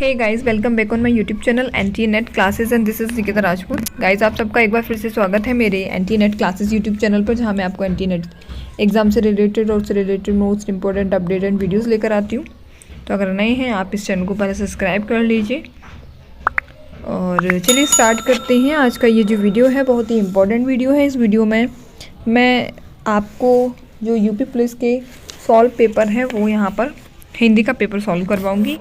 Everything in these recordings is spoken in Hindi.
Hey guys, welcome back on my YouTube channel NT NET classes and this is Nikita Rajput. Guys, आप सबका एक बार फिर से स्वागत है मेरे NT NET classes YouTube channel पर, जहां मैं आपको एनटी नेट एग्जाम से रिलेटेड और उससे related most important update and videos लेकर आती हूं। तो अगर नए हैं आप इस चैनल को पहले सब्सक्राइब कर लीजिए। और चलिए स्टार्ट करते हैं। आज का ये जो वीडियो है बहुत ही इंपॉर्टेंट वीडियो है। इस वीडियो में मैं आपको जो यूपी पुलिस के सॉल्व पेपर है वो यहाँ पर हिंदी का पेपर सॉल्व करवाऊँगी।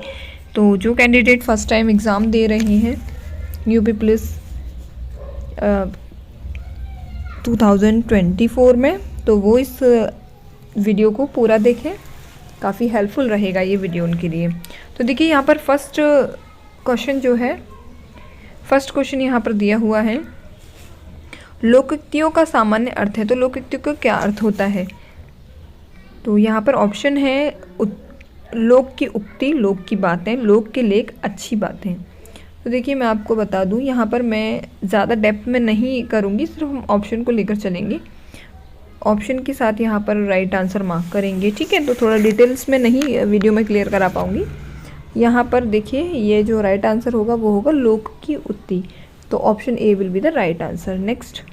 तो जो कैंडिडेट फर्स्ट टाइम एग्ज़ाम दे रहे हैं यूपी पुलिस 2024 में, तो वो इस वीडियो को पूरा देखें, काफ़ी हेल्पफुल रहेगा ये वीडियो उनके लिए। तो देखिए यहाँ पर फर्स्ट क्वेश्चन यहाँ पर दिया हुआ है, लोकोक्तियों का सामान्य अर्थ है। तो लोकोक्तियों का क्या अर्थ होता है? तो यहाँ पर ऑप्शन है लोक की उक्ति, लोक की बातें, लोक के लेख, अच्छी बातें। तो देखिए मैं आपको बता दूं, यहाँ पर मैं ज़्यादा डेप्थ में नहीं करूँगी, सिर्फ हम ऑप्शन को लेकर चलेंगे। ऑप्शन के साथ यहाँ पर राइट आंसर मार्क करेंगे, ठीक है। तो थोड़ा डिटेल्स में नहीं वीडियो में क्लियर करा पाऊँगी। यहाँ पर देखिए ये जो राइट आंसर होगा वो होगा लोक की उक्ति। तो option A will be the right answer. Next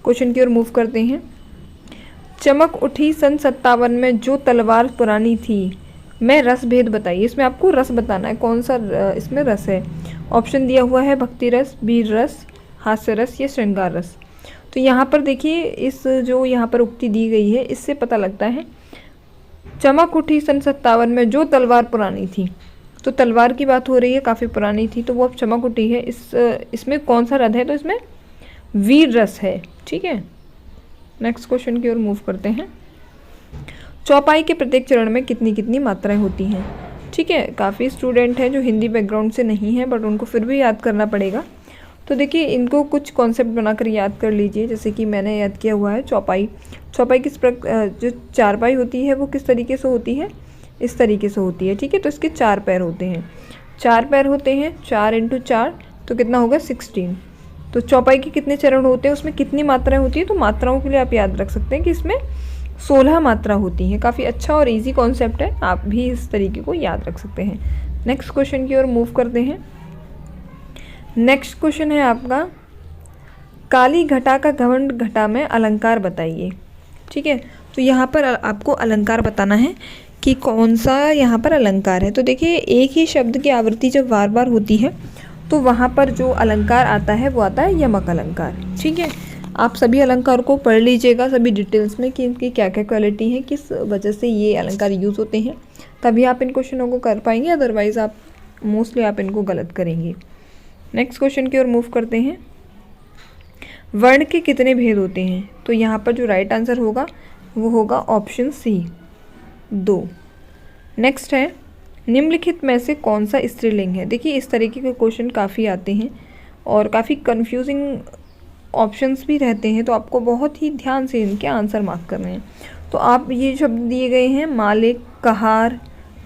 question की ओर मूव करते हैं। चमक उठी सन 57 में जो तलवार पुरानी थी, मैं रस भेद बताइए। इसमें आपको रस बताना है, कौन सा इसमें रस है। ऑप्शन दिया हुआ है भक्ति रस, वीर रस, हास्य रस या श्रृंगार रस। तो यहाँ पर देखिए इस जो यहाँ पर उक्ति दी गई है इससे पता लगता है चमक उठी सन 57 में जो तलवार पुरानी थी, तो तलवार की बात हो रही है, काफ़ी पुरानी थी, तो वो अब चमक उठी है। इसमें कौन सा रस है? तो इसमें वीर रस है, ठीक है। नेक्स्ट क्वेश्चन की ओर मूव करते हैं। चौपाई के प्रत्येक चरण में कितनी कितनी मात्राएं होती हैं? ठीक है, काफ़ी स्टूडेंट हैं जो हिंदी बैकग्राउंड से नहीं है, बट उनको फिर भी याद करना पड़ेगा। तो देखिए इनको कुछ कॉन्सेप्ट बनाकर याद कर लीजिए, जैसे कि मैंने याद किया हुआ है। चौपाई जो चारपाई होती है वो किस तरीके से होती है? इस तरीके से होती है, ठीक है। तो इसके 4 पैर होते हैं, 4 पैर होते हैं, 4 × 4 तो कितना होगा? 16। तो चौपाई के कितने चरण होते हैं, उसमें कितनी मात्राएं होती है? तो मात्राओं के लिए आप याद रख सकते हैं कि इसमें 16 मात्रा होती हैं। काफ़ी अच्छा और इजी कॉन्सेप्ट है, आप भी इस तरीके को याद रख सकते हैं। नेक्स्ट क्वेश्चन की ओर मूव करते हैं। नेक्स्ट क्वेश्चन है आपका, काली घटा का घमंड घटा में अलंकार बताइए, ठीक है। तो यहाँ पर आपको अलंकार बताना है कि कौन सा यहाँ पर अलंकार है। तो देखिए एक ही शब्द की आवृत्ति जब बार बार होती है तो वहाँ पर जो अलंकार आता है वो आता है यमक अलंकार, ठीक है। आप सभी अलंकार को पढ़ लीजिएगा सभी डिटेल्स में कि इनकी क्या क्या क्वालिटी है, किस वजह से ये अलंकार यूज़ होते हैं, तभी आप इन क्वेश्चनों को कर पाएंगे, अदरवाइज़ आप मोस्टली आप इनको गलत करेंगे। नेक्स्ट क्वेश्चन की ओर मूव करते हैं। वर्ण के कितने भेद होते हैं? तो यहाँ पर जो राइट आंसर होगा वो होगा ऑप्शन सी, 2। नेक्स्ट है, निम्नलिखित में से कौन सा स्त्रीलिंग है? देखिए इस तरीके के क्वेश्चन काफ़ी आते हैं और काफ़ी कन्फ्यूजिंग ऑप्शंस भी रहते हैं, तो आपको बहुत ही ध्यान से इनके आंसर मार्क करने हैं। तो आप ये शब्द दिए गए हैं मालिक, कहार,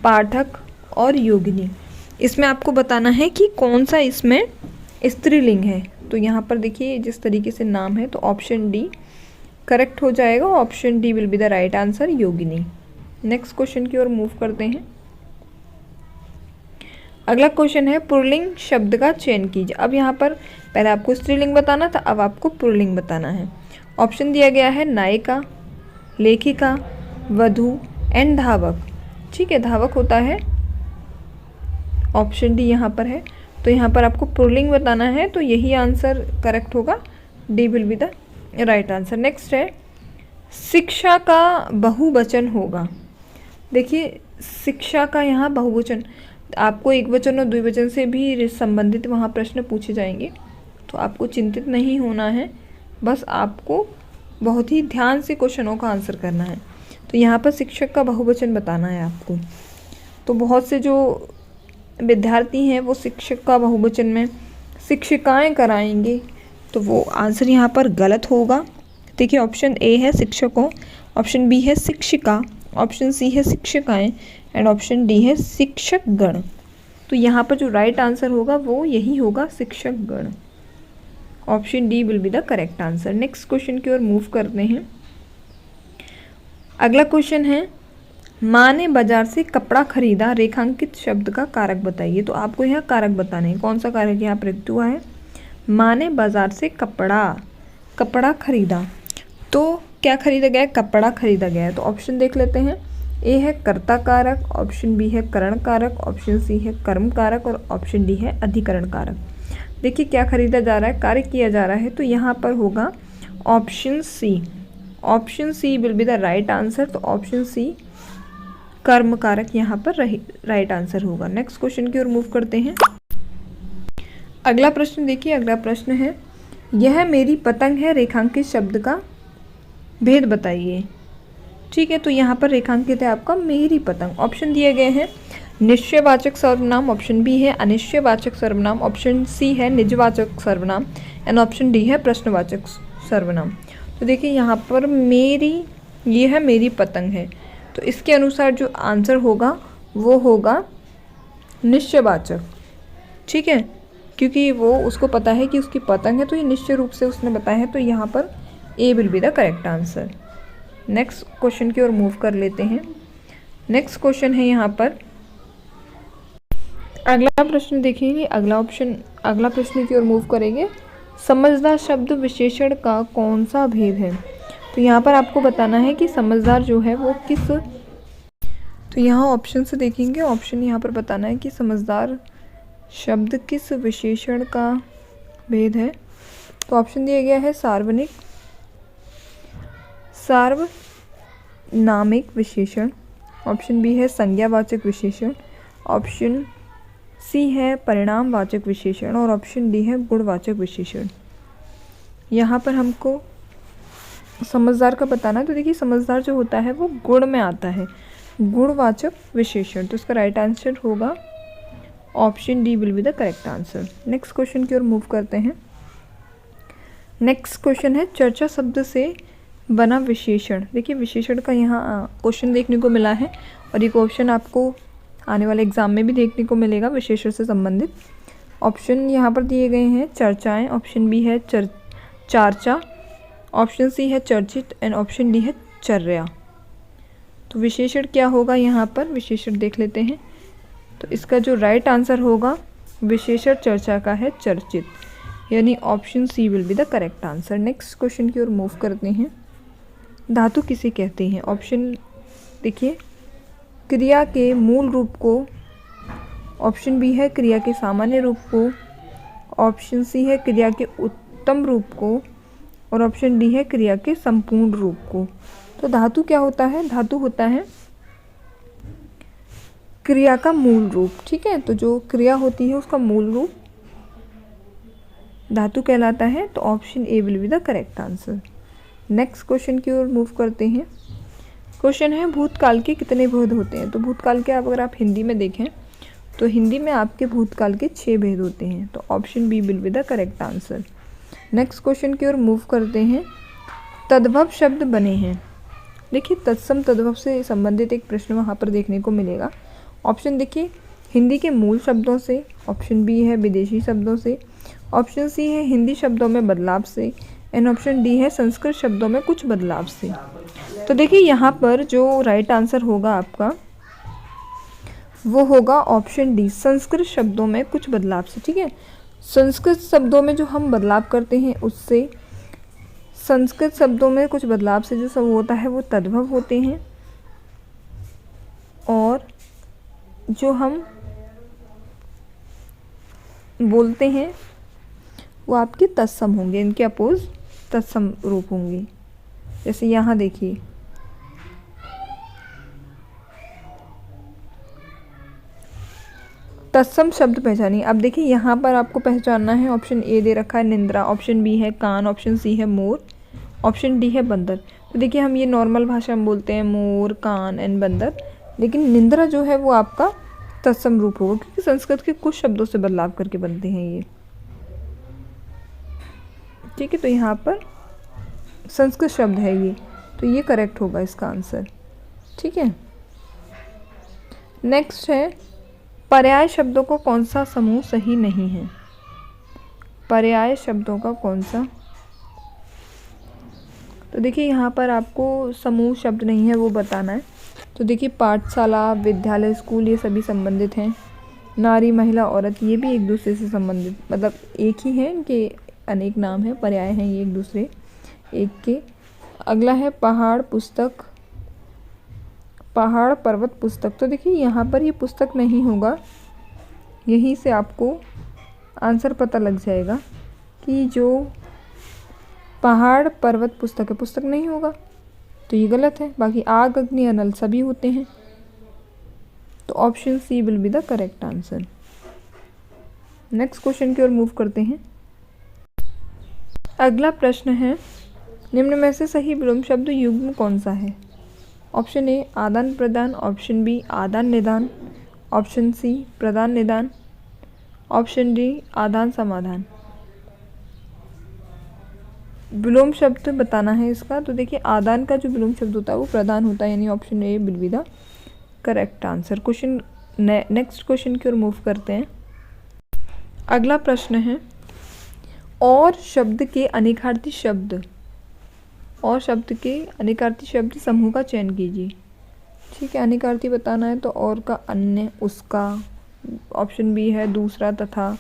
पाठक और योगिनी, इसमें आपको बताना है कि कौन सा इसमें स्त्रीलिंग है। तो यहाँ पर देखिए जिस तरीके से नाम है तो ऑप्शन डी करेक्ट हो जाएगा। Option D will be the right answer, Yogini. Next question की ओर मूव करते हैं। अगला क्वेश्चन है, पुल्लिंग शब्द का चयन कीजिए। अब यहाँ पर पहले आपको स्त्रीलिंग बताना था, अब आपको पुल्लिंग बताना है। ऑप्शन दिया गया है नायिका, लेखिका, वधू एंड धावक, ठीक है। धावक होता है, ऑप्शन डी यहाँ पर है। तो यहाँ पर आपको पुल्लिंग बताना है, तो यही आंसर करेक्ट होगा, D will be the right answer. Next है, शिक्षा का बहुवचन होगा। देखिए शिक्षा का यहाँ बहुवचन, आपको एक वचन और द्विवचन से भी संबंधित वहाँ प्रश्न पूछे जाएंगे, तो आपको चिंतित नहीं होना है, बस आपको बहुत ही ध्यान से क्वेश्चनों का आंसर करना है। तो यहाँ पर शिक्षक का बहुवचन बताना है आपको। तो बहुत से जो विद्यार्थी हैं वो शिक्षक का बहुवचन में शिक्षिकाएं कराएंगे, तो वो आंसर यहाँ पर गलत होगा। देखिए ऑप्शन ए है शिक्षकों, ऑप्शन बी है शिक्षिका, ऑप्शन सी है शिक्षिकाएं एंड ऑप्शन डी है शिक्षक गण। तो यहाँ पर जो राइट आंसर होगा वो यही होगा, शिक्षक गण। Option D will be the correct answer. Next question की ओर मूव करते हैं। अगला क्वेश्चन है, माँ ने बाजार से कपड़ा खरीदा, रेखांकित शब्द का कारक बताइए। तो आपको यहाँ कारक बताने हैं। कौन सा कारक यहाँ प्रयुक्त हुआ है? माँ ने बाजार से कपड़ा खरीदा। तो क्या खरीदा गया है? कपड़ा खरीदा गया है। तो ऑप्शन देख लेते हैं। ए है कर्ता कारक, ऑप्शन बी है करण कारक, ऑप्शन सी है कर्म कारक और ऑप्शन डी है अधिकरण कारक। देखिए क्या खरीदा जा रहा है, कार्य किया जा रहा है, तो यहाँ पर होगा option C. Option C will be the right answer. तो ऑप्शन सी कर्म कारक यहाँ पर राइट आंसर होगा। नेक्स्ट क्वेश्चन की ओर मूव करते हैं। अगला प्रश्न देखिए, अगला प्रश्न है यह मेरी पतंग है, रेखांकित शब्द का भेद बताइए। ठीक है, तो यहाँ पर रेखांकित है आपका मेरी पतंग। ऑप्शन दिए गए हैं निश्चयवाचक सर्वनाम, ऑप्शन बी है अनिश्चयवाचक सर्वनाम, ऑप्शन सी है निजवाचक सर्वनाम एंड ऑप्शन डी है प्रश्नवाचक सर्वनाम। तो देखिए यहाँ पर ये है मेरी पतंग है, तो इसके अनुसार जो आंसर होगा वो होगा निश्चयवाचक। ठीक है, क्योंकि वो उसको पता है कि उसकी पतंग है, तो ये निश्चय रूप से उसने बताया है, तो यहाँ पर A will be the correct answer. Next question की ओर मूव कर लेते हैं। नेक्स्ट क्वेश्चन है यहाँ पर अगला प्रश्न देखिए, अगला प्रश्न की ओर मूव करेंगे। समझदार शब्द विशेषण का कौन सा भेद है? तो यहाँ पर आपको बताना है कि समझदार जो है वो किस, तो यहाँ ऑप्शन से देखेंगे। ऑप्शन यहाँ पर बताना है कि समझदार शब्द किस विशेषण का भेद है। तो ऑप्शन दिया गया है सार्वनामिक विशेषण, ऑप्शन बी है संज्ञावाचक विशेषण, ऑप्शन सी है परिणामवाचक विशेषण और ऑप्शन डी है गुणवाचक विशेषण। यहाँ पर हमको समझदार का बताना है। तो देखिए समझदार जो होता है वो गुण में आता है, गुणवाचक विशेषण। तो इसका राइट आंसर होगा option D will be the correct answer. Next question की ओर मूव करते हैं। नेक्स्ट क्वेश्चन है चर्चा शब्द से बना विशेषण। देखिए विशेषण का यहाँ क्वेश्चन देखने को मिला है और ये क्वेश्चन आपको आने वाले एग्जाम में भी देखने को मिलेगा विशेषण से संबंधित। ऑप्शन यहाँ पर दिए गए हैं चर्चाएं, ऑप्शन बी है चार्चा, ऑप्शन सी है चर्चित एंड ऑप्शन डी है चर्या। तो विशेषण क्या होगा यहाँ पर, विशेषण देख लेते हैं। तो इसका जो राइट आंसर होगा विशेषण चर्चा का है चर्चित, यानी option C will be the correct answer. Next question की ओर मूव करते हैं। धातु किसे कहते हैं? ऑप्शन देखिए क्रिया के मूल रूप को, ऑप्शन बी है क्रिया के सामान्य रूप को, ऑप्शन सी है क्रिया के उत्तम रूप को और ऑप्शन डी है क्रिया के संपूर्ण रूप को। तो धातु क्या होता है? धातु होता है क्रिया का मूल रूप। ठीक है, तो जो क्रिया होती है उसका मूल रूप धातु कहलाता है। तो option A will be the correct answer. Next question की ओर मूव करते हैं। क्वेश्चन है भूतकाल के कितने भेद होते हैं? तो भूतकाल के अगर आप हिंदी में देखें तो हिंदी में आपके भूतकाल के 6 भेद होते हैं। तो option B will be the correct answer. Next question की ओर मूव करते हैं। तद्भव शब्द बने हैं। देखिए तत्सम तद्भव से संबंधित एक प्रश्न वहाँ पर देखने को मिलेगा। ऑप्शन देखिए हिंदी के मूल शब्दों से, ऑप्शन बी है विदेशी शब्दों से, ऑप्शन सी है हिंदी शब्दों में बदलाव से एंड ऑप्शन डी है संस्कृत शब्दों में कुछ बदलाव से। तो देखिए यहाँ पर जो राइट आंसर होगा आपका वो होगा ऑप्शन डी, संस्कृत शब्दों में कुछ बदलाव से। ठीक है, संस्कृत शब्दों में जो हम बदलाव करते हैं उससे, संस्कृत शब्दों में कुछ बदलाव से जो सब होता है वो तद्भव होते हैं और जो हम बोलते हैं वो आपके तत्सम होंगे, इनके अपोज तत्सम रूप होंगे। जैसे यहाँ देखिए तत्सम शब्द पहचानिए। अब देखिए यहाँ पर आपको पहचानना है। ऑप्शन ए दे रखा है निंद्रा, ऑप्शन बी है कान, ऑप्शन सी है मोर, ऑप्शन डी है बंदर। तो देखिए हम ये नॉर्मल भाषा में बोलते हैं मोर, कान एंड बंदर, लेकिन निंद्रा जो है वो आपका तत्सम रूप होगा क्योंकि संस्कृत के कुछ शब्दों से बदलाव करके बनते हैं ये। ठीक है, तो यहाँ पर संस्कृत शब्द है ये, तो ये करेक्ट होगा इसका आंसर। ठीक है, नेक्स्ट है पर्याय शब्दों को कौन सा समूह सही नहीं है? पर्याय शब्दों का कौन सा, तो देखिए यहाँ पर आपको समूह शब्द नहीं है वो बताना है। तो देखिए पाठशाला, विद्यालय, स्कूल ये सभी संबंधित हैं। नारी, महिला, औरत ये भी एक दूसरे से संबंधित, मतलब एक ही हैं, इनके अनेक नाम हैं, पर्याय हैं ये एक दूसरे एक के। अगला है पहाड़, पुस्तक, पहाड़, पर्वत, पुस्तक। तो देखिए यहाँ पर ये पुस्तक नहीं होगा, यहीं से आपको आंसर पता लग जाएगा कि जो पहाड़, पर्वत, पुस्तक है, पुस्तक नहीं होगा, तो ये गलत है। बाकी आग, अग्नि, अनल सभी होते हैं, तो option C will be the correct answer. Next question की ओर मूव करते हैं। अगला प्रश्न है, निम्न में से सही विलोम शब्द युग्म कौन सा है? ऑप्शन ए आदान प्रदान, ऑप्शन बी आदान निदान, ऑप्शन सी प्रदान निदान, ऑप्शन डी आदान समाधान। विलोम शब्द बताना है इसका। तो देखिए आदान का जो विलोम शब्द होता है वो प्रदान होता है, यानी option A will be the correct answer. Question next question की ओर मूव करते हैं। अगला प्रश्न है, और शब्द के अनेकार्थी शब्द, और शब्द के अनेकार्थी शब्द समूह का चयन कीजिए। ठीक है, अनेकार्थी बताना है तो और का अन्य, उसका, ऑप्शन बी है दूसरा, तथा,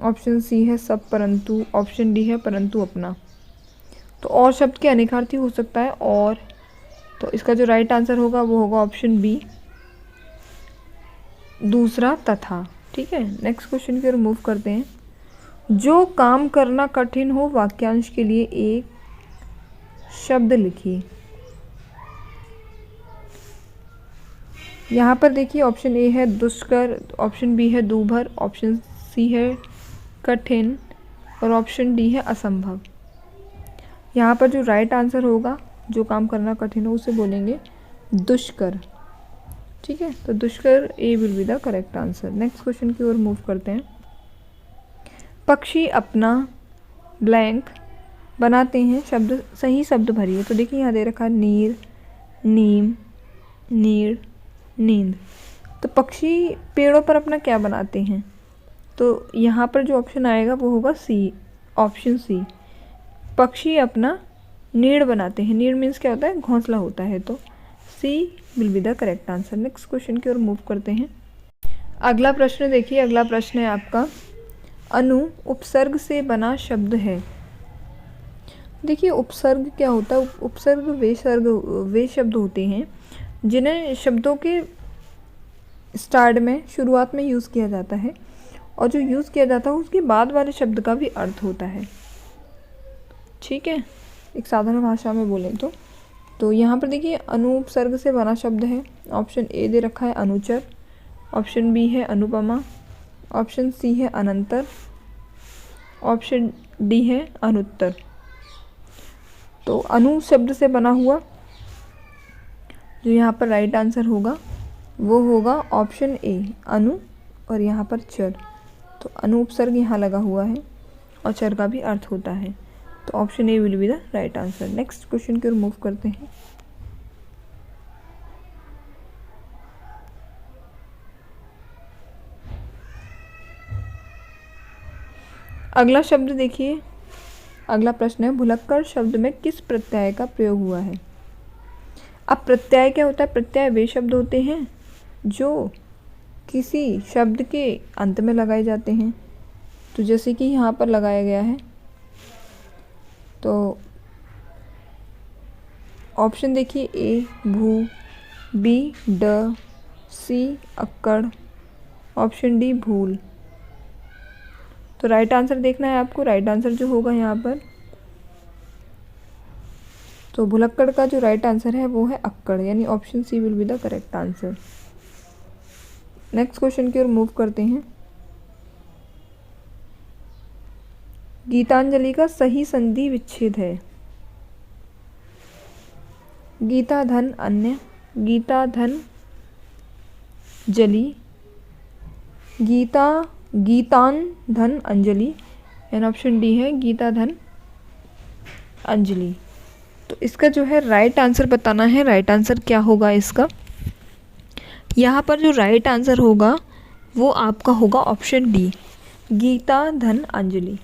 ऑप्शन सी है सब, परंतु, ऑप्शन डी है परंतु, अपना। तो और शब्द के अनेकार्थी हो सकता है और, तो इसका जो राइट आंसर होगा वो होगा ऑप्शन बी दूसरा, तथा। ठीक है, नेक्स्ट क्वेश्चन की ओर मूव करते हैं। जो काम करना कठिन हो वाक्यांश के लिए एक शब्द लिखिए। यहाँ पर देखिए ऑप्शन ए है दुष्कर, ऑप्शन बी है दूभर, ऑप्शन सी है कठिन और ऑप्शन डी है असंभव। यहाँ पर जो राइट आंसर होगा, जो काम करना कठिन हो उसे बोलेंगे दुष्कर। ठीक है, तो दुष्कर A will be the correct answer. Next question की ओर मूव करते हैं। पक्षी अपना ब्लैंक बनाते हैं, शब्द सही शब्द भरिए। तो देखिए यहाँ दे रखा है नीर, नीम, नीड़, नींद। तो पक्षी पेड़ों पर अपना क्या बनाते हैं? तो यहाँ पर जो ऑप्शन आएगा वो होगा सी, ऑप्शन सी। पक्षी अपना नीड़ बनाते हैं। नीड़ मीन्स क्या होता है? घोंसला होता है। तो C will be the correct answer. Next question की ओर मूव करते हैं। अगला प्रश्न देखिए, अगला प्रश्न है आपका, अनु उपसर्ग से बना शब्द है। देखिए उपसर्ग क्या होता है? उपसर्ग वे शब्द होते हैं जिन्हें शब्दों के स्टार्ट में, शुरुआत में यूज़ किया जाता है, और जो यूज़ किया जाता है उसके बाद वाले शब्द का भी अर्थ होता है। ठीक है, एक साधारण भाषा में बोलें तो यहाँ पर देखिए अनुपसर्ग से बना शब्द है। ऑप्शन ए दे रखा है अनुचर, ऑप्शन बी है अनुपमा, ऑप्शन सी है अनंतर, ऑप्शन डी है अनुत्तर। तो अनु शब्द से बना हुआ जो यहाँ पर राइट आंसर होगा वो होगा ऑप्शन ए अनु, और यहाँ पर चर। तो अनु उपसर्ग यहाँ लगा हुआ है और चर का भी अर्थ होता है। तो option A will be the right answer. Next question की ओर मूव करते हैं। अगला शब्द देखिए, अगला प्रश्न है, भुलक्कड़ शब्द में किस प्रत्यय का प्रयोग हुआ है? अब प्रत्यय क्या होता है? प्रत्यय वे शब्द होते हैं जो किसी शब्द के अंत में लगाए जाते हैं। तो जैसे कि यहाँ पर लगाया गया है, तो ऑप्शन देखिए ए भू, बी ड, सी अक्कड़, ऑप्शन डी भूल। तो राइट आंसर देखना है आपको। राइट आंसर जो होगा यहाँ पर, तो भुलक्कड़ का जो राइट आंसर है वो है अक्कड़, यानी option C will be the correct answer. Next question की ओर मूव करते हैं। गीतांजलि का सही संधि विच्छेद है। गीता धन अन्य, गीता धन जली, गीतान धन अंजलि, एंड ऑप्शन डी है गीता धन अंजलि। तो इसका जो है राइट आंसर बताना है। राइट आंसर क्या होगा इसका? यहाँ पर जो राइट आंसर होगा वो आपका होगा ऑप्शन डी, गीता धन अंजलि।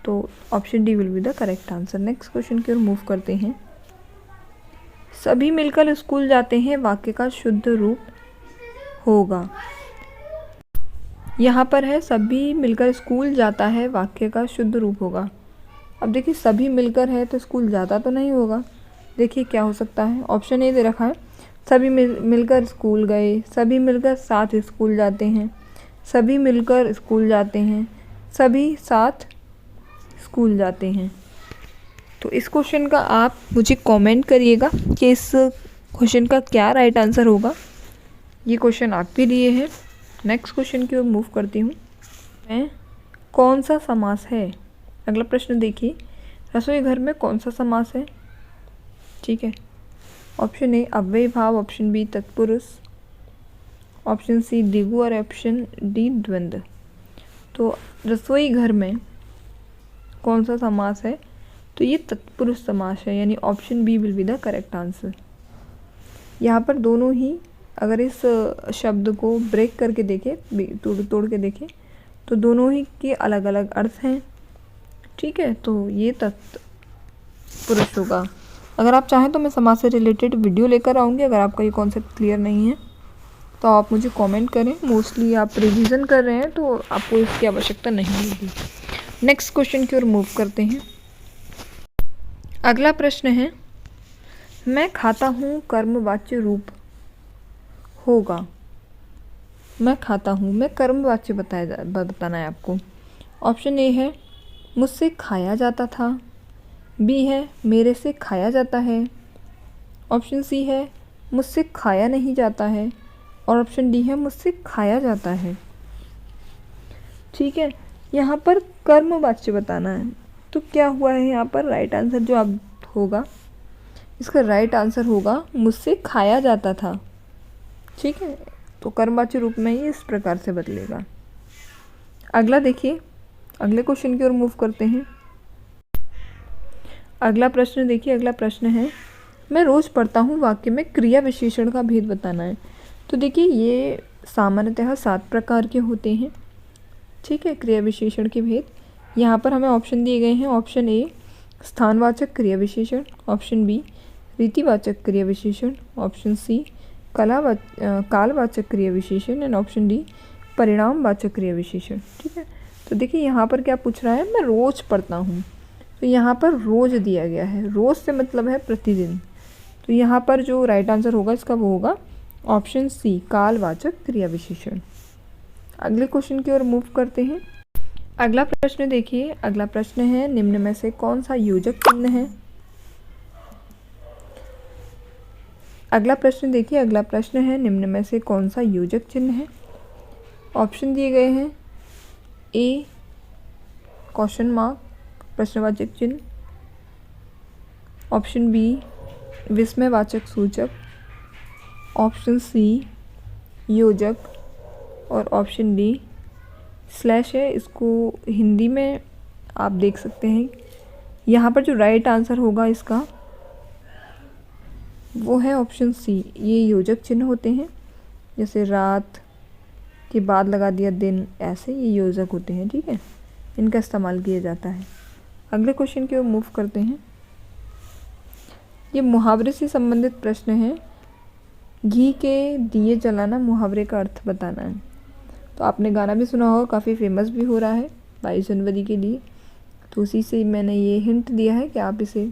तो option D will be the correct answer. Next question की ओर मूव करते हैं। सभी मिलकर स्कूल जाते हैं वाक्य का शुद्ध रूप होगा। यहाँ पर है सभी मिलकर स्कूल जाता है वाक्य का शुद्ध रूप होगा। अब देखिए सभी मिलकर है तो स्कूल जाता तो नहीं होगा। देखिए क्या हो सकता है, ऑप्शन ए दे रखा है सभी मिलकर स्कूल गए, सभी मिलकर साथ स्कूल जाते हैं, सभी मिलकर स्कूल जाते हैं, सभी साथ स्कूल जाते हैं। तो इस क्वेश्चन का आप मुझे कमेंट करिएगा कि इस क्वेश्चन का क्या राइट आंसर होगा। ये क्वेश्चन आपके लिए है। नेक्स्ट क्वेश्चन की ओर मूव करती हूँ मैं। कौन सा समास है? अगला प्रश्न देखिए, रसोई घर में कौन सा समास है? ठीक है, ऑप्शन ए अव्ययी भाव, ऑप्शन बी तत्पुरुष, ऑप्शन सी द्विगु और ऑप्शन डी द्वंद्व। तो रसोई घर में कौन सा समास है? तो ये तत्पुरुष समास है, यानी option B will be the correct answer. यहाँ पर दोनों ही अगर इस शब्द को ब्रेक करके देखें, तोड़ के देखें, तो दोनों ही के अलग अलग अर्थ हैं। ठीक है, तो ये तत्पुरुष होगा। अगर आप चाहें तो मैं समाज से रिलेटेड वीडियो लेकर आऊँगी। अगर आपका ये कॉन्सेप्ट क्लियर नहीं है तो आप मुझे कमेंट करें। मोस्टली आप रिवीजन कर रहे हैं तो आपको इसकी आवश्यकता नहीं होगी। नेक्स्ट क्वेश्चन की ओर मूव करते हैं। अगला प्रश्न है, मैं खाता हूँ कर्मवाच्य रूप होगा। मैं खाता हूँ में कर्मवाच्य बताना है आपको। ऑप्शन ए है मुझसे खाया जाता था, बी है मेरे से खाया जाता है, ऑप्शन सी है मुझसे खाया नहीं जाता है, और ऑप्शन डी है मुझसे खाया जाता है। ठीक है, यहाँ पर कर्मवाच्य बताना है। तो क्या हुआ है यहाँ पर राइट आंसर जो आप होगा, इसका राइट आंसर होगा मुझसे खाया जाता था। ठीक है, तो कर्मवाच्य रूप में ये इस प्रकार से बदलेगा। अगला देखिए, अगले क्वेश्चन की ओर मूव करते हैं। अगला प्रश्न देखिए, अगला प्रश्न है, मैं रोज़ पढ़ता हूँ वाक्य में क्रिया विशेषण का भेद बताना है। तो देखिए ये सामान्यतः 7 प्रकार के होते हैं। ठीक है, क्रिया विशेषण के भेद। यहाँ पर हमें ऑप्शन दिए गए हैं। ऑप्शन ए स्थानवाचक क्रिया विशेषण, ऑप्शन बी रीतिवाचक क्रिया विशेषण, ऑप्शन सी कालवाचक क्रिया विशेषण, एंड ऑप्शन डी परिणामवाचक क्रिया विशेषण। ठीक है, तो देखिए यहाँ पर क्या पूछ रहा है, मैं रोज़ पढ़ता हूँ। तो यहाँ पर रोज़ दिया गया है, रोज़ से मतलब है प्रतिदिन। तो यहाँ पर जो राइट आंसर होगा इसका वो होगा ऑप्शन सी कालवाचक क्रिया विशेषण। अगले क्वेश्चन की ओर मूव करते हैं। अगला प्रश्न देखिए, अगला प्रश्न है, निम्न में से कौन सा योजक चिन्ह है? अगला प्रश्न देखिए, अगला प्रश्न है, निम्न में से कौन सा योजक चिन्ह है? ऑप्शन दिए गए हैं, ए क्वेश्चन मार्क प्रश्नवाचक चिन्ह, ऑप्शन बी विस्मयवाचक सूचक, ऑप्शन सी योजक, और ऑप्शन डी स्लैश है। इसको हिंदी में आप देख सकते हैं। यहाँ पर जो राइट आंसर होगा इसका वो है ऑप्शन सी। ये योजक चिन्ह होते हैं, जैसे रात के बाद लगा दिया दिन, ऐसे ये योजक होते हैं। ठीक है, इनका इस्तेमाल किया जाता है। अगले क्वेश्चन की ओर मूव करते हैं। ये मुहावरे से संबंधित प्रश्न है। घी के दिए जलाना मुहावरे का अर्थ बताना है। तो आपने गाना भी सुना होगा, काफ़ी फेमस भी हो रहा है 22 जनवरी के लिए। तो उसी से मैंने ये हिंट दिया है कि आप इसे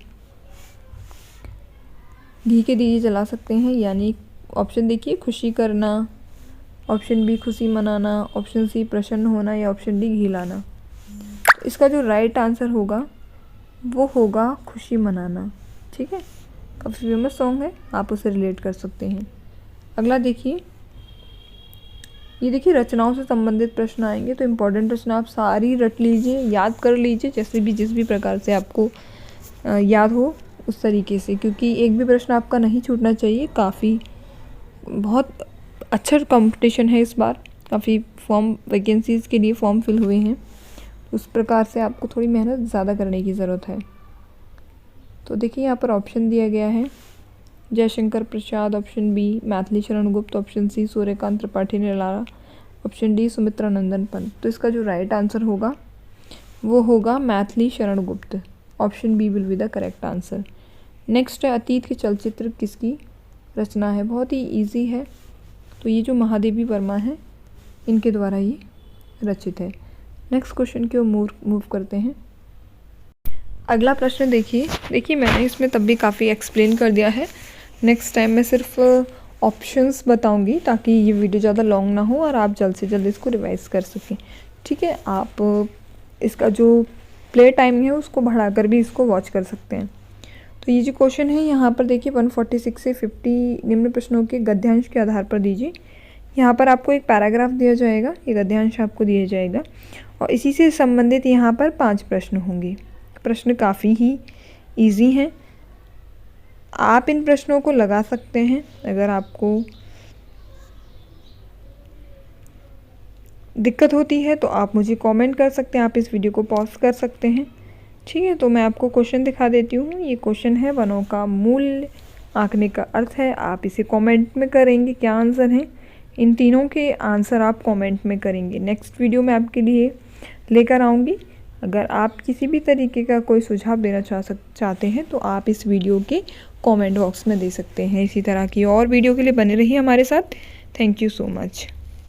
घी के दिए जला सकते हैं। यानी ऑप्शन देखिए खुशी करना, ऑप्शन बी खुशी मनाना, ऑप्शन सी प्रसन्न होना, या ऑप्शन डी घी लाना। तो इसका जो राइट आंसर होगा वो होगा खुशी मनाना। ठीक है, काफ़ी फेमस सॉन्ग है, आप उसे रिलेट कर सकते हैं। अगला देखिए, ये देखिए रचनाओं से संबंधित प्रश्न आएंगे। तो इम्पोर्टेंट प्रश्न आप सारी रट लीजिए, याद कर लीजिए, जिस भी प्रकार से आपको याद हो उस तरीके से, क्योंकि एक भी प्रश्न आपका नहीं छूटना चाहिए। काफ़ी बहुत अच्छा कंपटीशन है इस बार, काफ़ी फॉर्म वैकेंसीज़ के लिए फॉर्म फिल हुए हैं। उस प्रकार से आपको थोड़ी मेहनत ज़्यादा करने की ज़रूरत है। तो देखिए यहाँ पर ऑप्शन दिया गया है, Jaishankar Prasad, option B Maithili Sharan Gupt, option C Suryakant Tripathi Nirala, option D Sumitra नंदन पंत। तो इसका जो राइट आंसर होगा वो होगा Maithili Sharan Gupt. Option B will be the correct answer. Next है अतीत के चलचित्र किसकी रचना है। बहुत ही इजी है। तो ये जो महादेवी वर्मा है इनके द्वारा ये रचित है। नेक्स्ट क्वेश्चन की ओर मूव करते हैं। अगला प्रश्न देखिए मैंने इसमें तब भी काफ़ी एक्सप्लेन कर दिया है। नेक्स्ट टाइम मैं सिर्फ ऑप्शंस बताऊंगी ताकि ये वीडियो ज़्यादा लॉन्ग ना हो और आप जल्द से जल्द इसको रिवाइज कर सकें। ठीक है, आप इसका जो प्ले टाइम है उसको बढ़ाकर भी इसको वॉच कर सकते हैं। तो ये जो क्वेश्चन है यहाँ पर देखिए 146 से 50 निम्न प्रश्नों के गद्यांश के आधार पर दीजिए। यहाँ पर आपको एक पैराग्राफ दिया जाएगा, ये गद्यांश आपको दिया जाएगा और इसी से संबंधित यहाँ पर 5 प्रश्न होंगे। प्रश्न काफ़ी ही इजी हैं, आप इन प्रश्नों को लगा सकते हैं। अगर आपको दिक्कत होती है तो आप मुझे कमेंट कर सकते हैं, आप इस वीडियो को पॉज कर सकते हैं। ठीक है, तो मैं आपको क्वेश्चन दिखा देती हूँ। ये क्वेश्चन है वनों का मूल्य आंकने का अर्थ है। आप इसे कमेंट में करेंगे क्या आंसर है। इन तीनों के आंसर आप कमेंट में करेंगे। नेक्स्ट वीडियो में आपके लिए लेकर आऊँगी। अगर आप किसी भी तरीके का कोई सुझाव देना चाहते हैं तो आप इस वीडियो के कमेंट बॉक्स में दे सकते हैं। इसी तरह की और वीडियो के लिए बने रहिए हमारे साथ। Thank you so much.